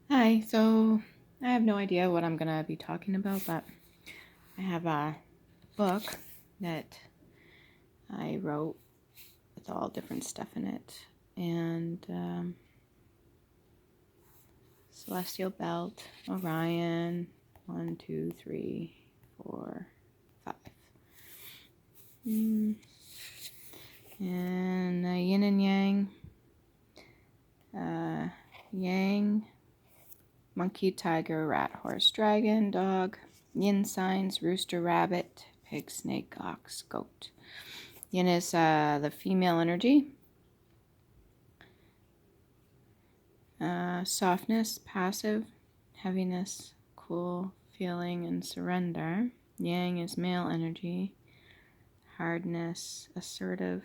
Hi, so I have no idea what I'm going to be talking about, but I have a book that I wrote with all different stuff in it. And Celestial Belt, Orion, 1, 2, 3, 4, 5. And Yin and Yang, Yang, monkey, tiger, rat, horse, dragon, dog. Yin signs: rooster, rabbit, pig, snake, ox, goat. Yin is the female energy. Softness, passive, heaviness, cool, feeling, and surrender. Yang is male energy. Hardness, assertive.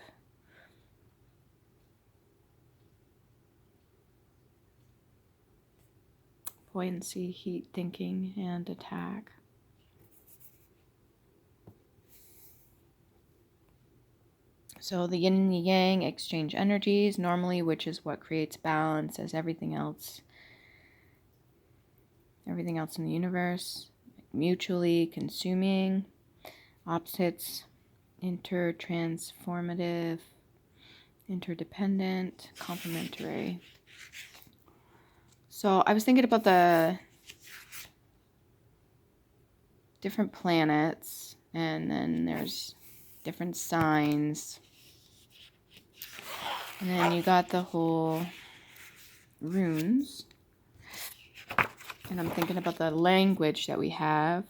Buoyancy, heat, thinking, and attack. So the yin and the yang exchange energies normally, which is what creates balance as everything else in the universe, mutually consuming. Opposites, intertransformative, interdependent, complementary. So I was thinking about the different planets, and then there's different signs. And then you got the whole runes. And I'm thinking about the language that we have.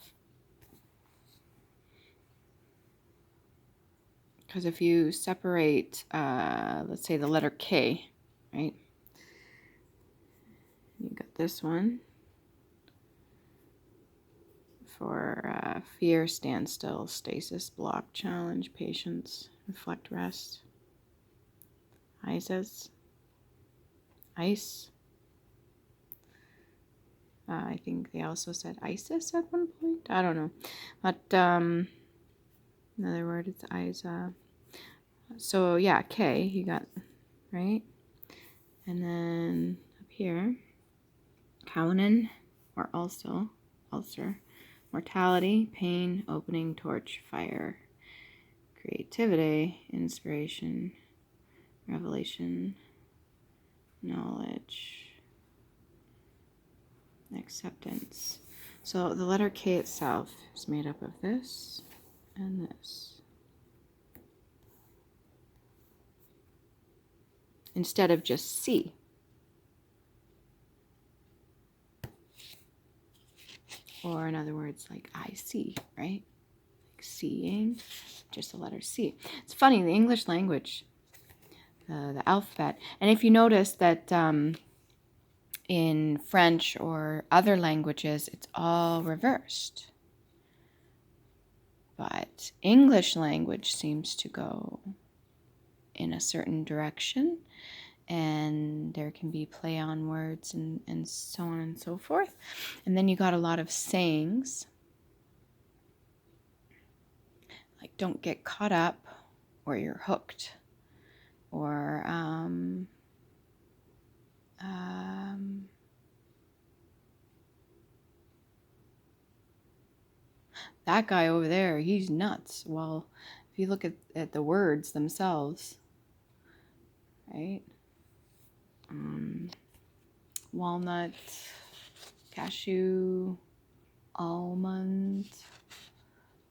Because if you separate, let's say the letter K, right? You got this one for fear, standstill, stasis, block, challenge, patience, reflect, rest. Isis, ice. I think they also said Isis at one point. I don't know. But another word, it's Isa. So yeah, K, you got, right? And then up here, Kaunen, or ulcer, mortality, pain, opening, torch, fire, creativity, inspiration, revelation, knowledge, acceptance. So the letter K itself is made up of this and this. Instead of just C. Or in other words, like I see, right? Like seeing, just the letter C. It's funny, the English language, the alphabet. And if you notice that in French or other languages, it's all reversed. But English language seems to go in a certain direction, and there can be play on words and so on and so forth. And then you got a lot of sayings, like don't get caught up or you're hooked, or that guy over there, he's nuts. Well, if you look at the words themselves, right? Walnut, cashew, almond,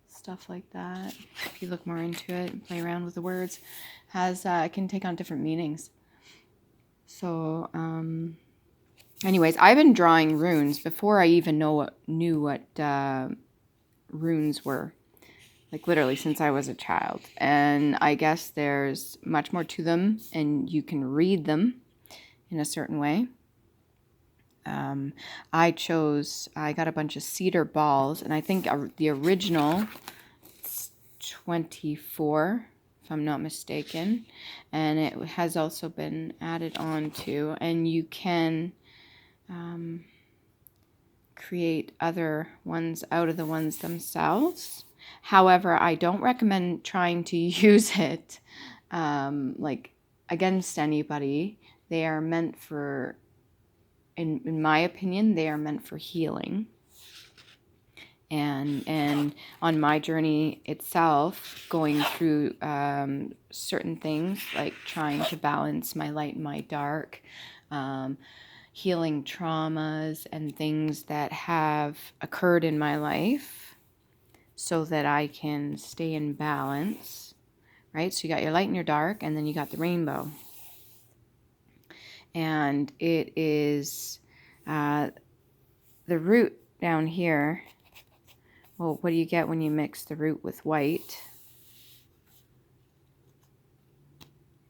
stuff like that. If you look more into it and play around with the words, it can take on different meanings. So anyways, I've been drawing runes before I even knew what runes were, like literally since I was a child. And I guess there's much more to them, and you can read them in a certain way. I got a bunch of cedar balls, and I think the original 24, if I'm not mistaken, and it has also been added on to, and you can create other ones out of the ones themselves. However, I don't recommend trying to use it like against anybody. They are meant for in my opinion, they are meant for healing. And on my journey itself, going through certain things like trying to balance my light and my dark, healing traumas and things that have occurred in my life so that I can stay in balance, right? So you got your light and your dark, and then you got the rainbow. And it is the root down here. Well, what do you get when you mix the root with white?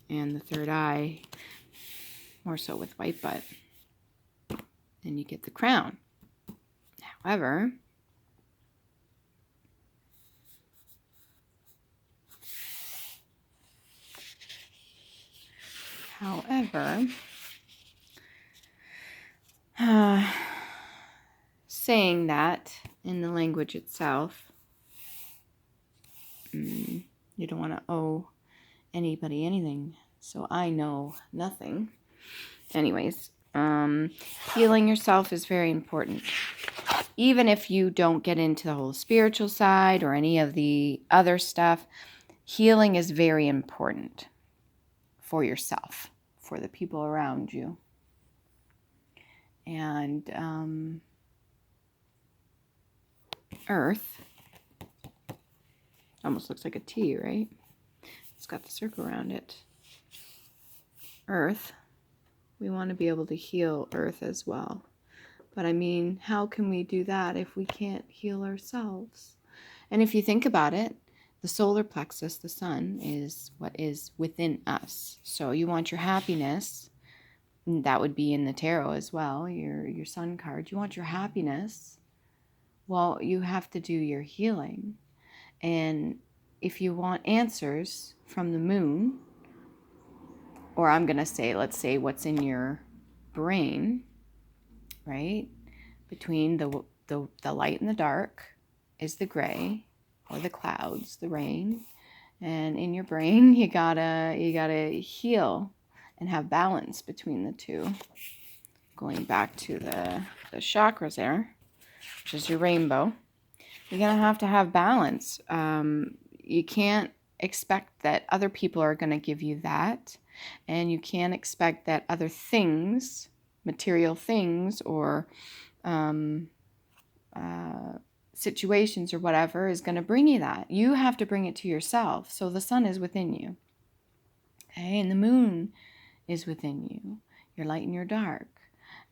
And the third eye, more so with white, but then you get the crown. However, saying that in the language itself, you don't want to owe anybody anything. So I know nothing. Anyways, healing yourself is very important. Even if you don't get into the whole spiritual side or any of the other stuff, healing is very important for yourself, for the people around you. And Earth almost looks like a T, right? It's got the circle around it. Earth, we want to be able to heal Earth as well. But I mean, how can we do that if we can't heal ourselves? And if you think about it, the solar plexus, the sun, is what is within us. So you want your happiness. That would be in the tarot as well, your sun card. You want your happiness. Well, you have to do your healing. And if you want answers from the moon, or I'm going to say, let's say what's in your brain, right? Between the light and the dark is the gray, or the clouds, the rain. And in your brain, you gotta heal and have balance between the two. Going back to the chakras there, which is your rainbow, you're gonna have balance. You can't expect that other people are gonna give you that, and you can't expect that other things, material things, or situations or whatever is going to bring you that. You have to bring it to yourself. So the sun is within you. Okay, and the moon is within you. Your light and your dark.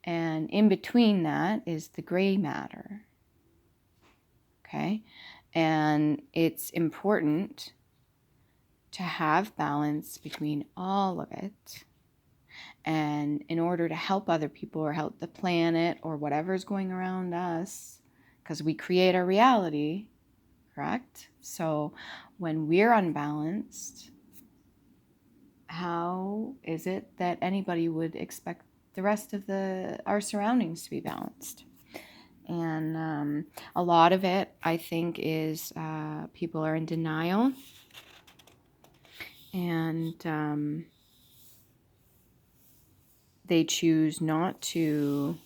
And in between that is the gray matter. Okay? And it's important to have balance between all of it. And in order to help other people or help the planet or whatever is going around us, because we create our reality, correct? So when we're unbalanced, how is it that anybody would expect the rest of our surroundings to be balanced? And a lot of it, I think, is people are in denial. And they choose not to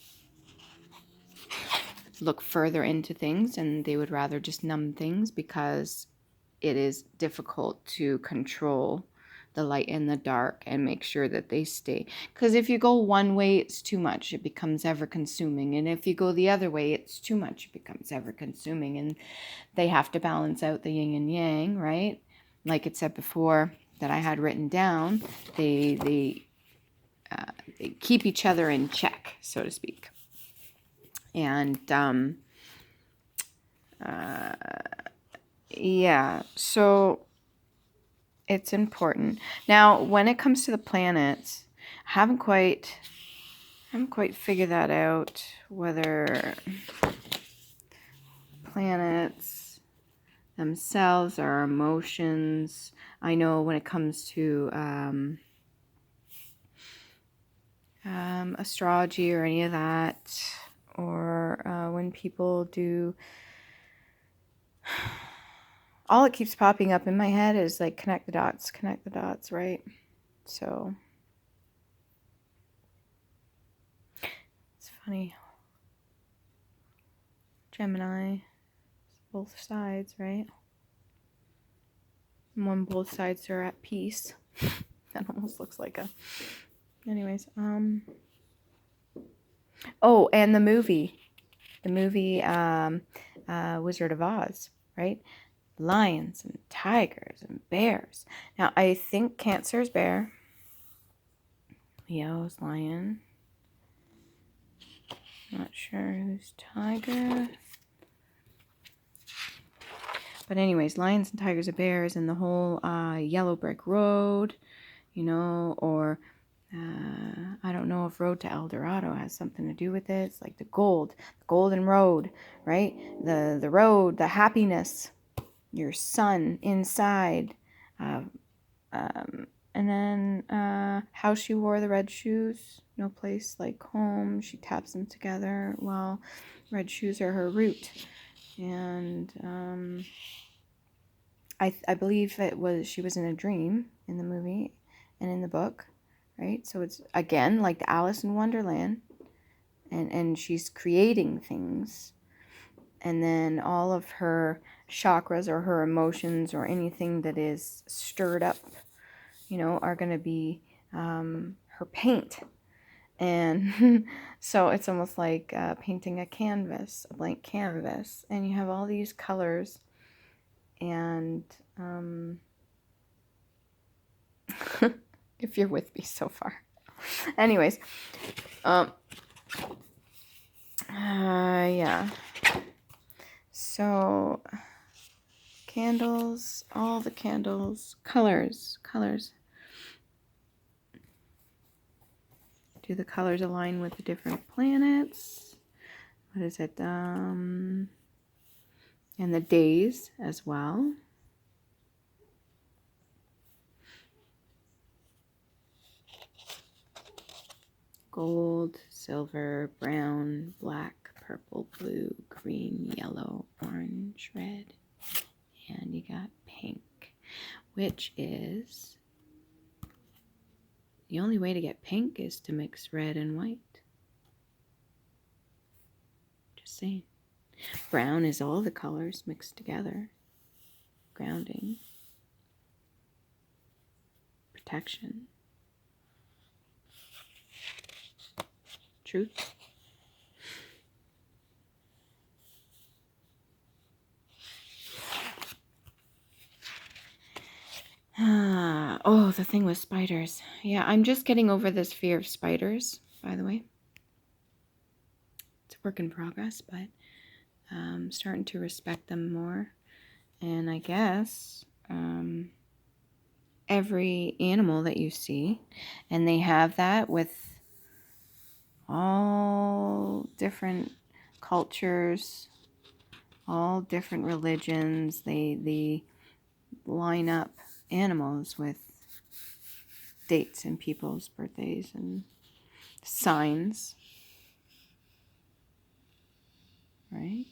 look further into things, and they would rather just numb things because it is difficult to control the light and the dark and make sure that they stay. Because if you go one way, it's too much. It becomes ever consuming. And if you go the other way, it's too much. It becomes ever consuming. And they have to balance out the yin and yang, right? Like it said before that I had written down, they keep each other in check, so to speak. And yeah, so it's important. Now, when it comes to the planets, I haven't quite figured that out, whether planets themselves are emotions. I know when it comes to astrology or any of that, or when people do, all it keeps popping up in my head is like connect the dots, right? So funny. Gemini, both sides, right? And when both sides are at peace. That almost looks like a... Anyways, oh, and the movie. The movie, Wizard of Oz, right? Lions and tigers and bears. Now, I think Cancer's bear. Leo's lion. Not sure who's tiger. But anyways, lions and tigers and bears, and the whole yellow brick road, you know, or I don't know if Road to El Dorado has something to do with it. It's like the golden road, right? The road, the happiness, your sun inside. And then how she wore the red shoes. No place like home. She taps them together. Well, red shoes are her root. And I believe she was in a dream in the movie and in the book, right? So it's, again, like the Alice in Wonderland. And she's creating things. And then all of her chakras or her emotions or anything that is stirred up, you know, are going to be her paint. And so it's almost like painting a canvas, a blank canvas. And you have all these colors. And if you're with me so far. Anyways. Yeah. So, candles, all the candles, colors. Do the colors align with the different planets? What is it? And the days as well. Gold, silver, brown, black, purple, blue, green, yellow, orange, red. And you got pink, which is... The only way to get pink is to mix red and white. Just saying. Brown is all the colors mixed together. Grounding. Protection. Truth. Oh, the thing with spiders. Yeah, I'm just getting over this fear of spiders, by the way. It's a work in progress, but I'm starting to respect them more. And I guess every animal that you see, and they have that with all different cultures, all different religions, they line up animals with dates and people's birthdays and signs, right?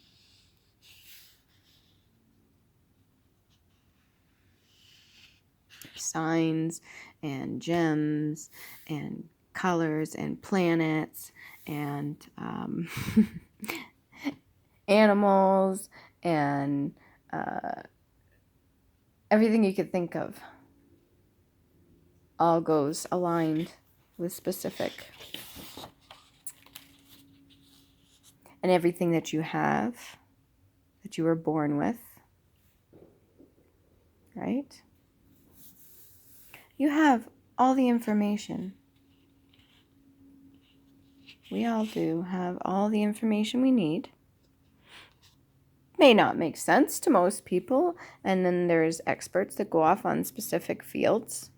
Signs and gems and colors and planets and animals and everything you could think of all goes aligned with specific. And everything that you have, that you were born with, right? You have all the information. We all do have all the information we need. May not make sense to most people. And then there's experts that go off on specific fields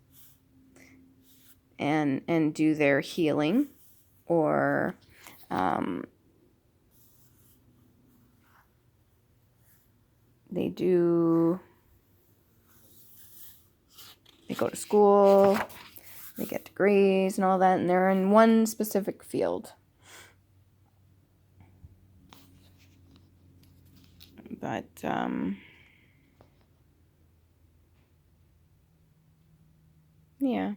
and do their healing or they go to school, they get degrees and all that, and they're in one specific field. But yeah.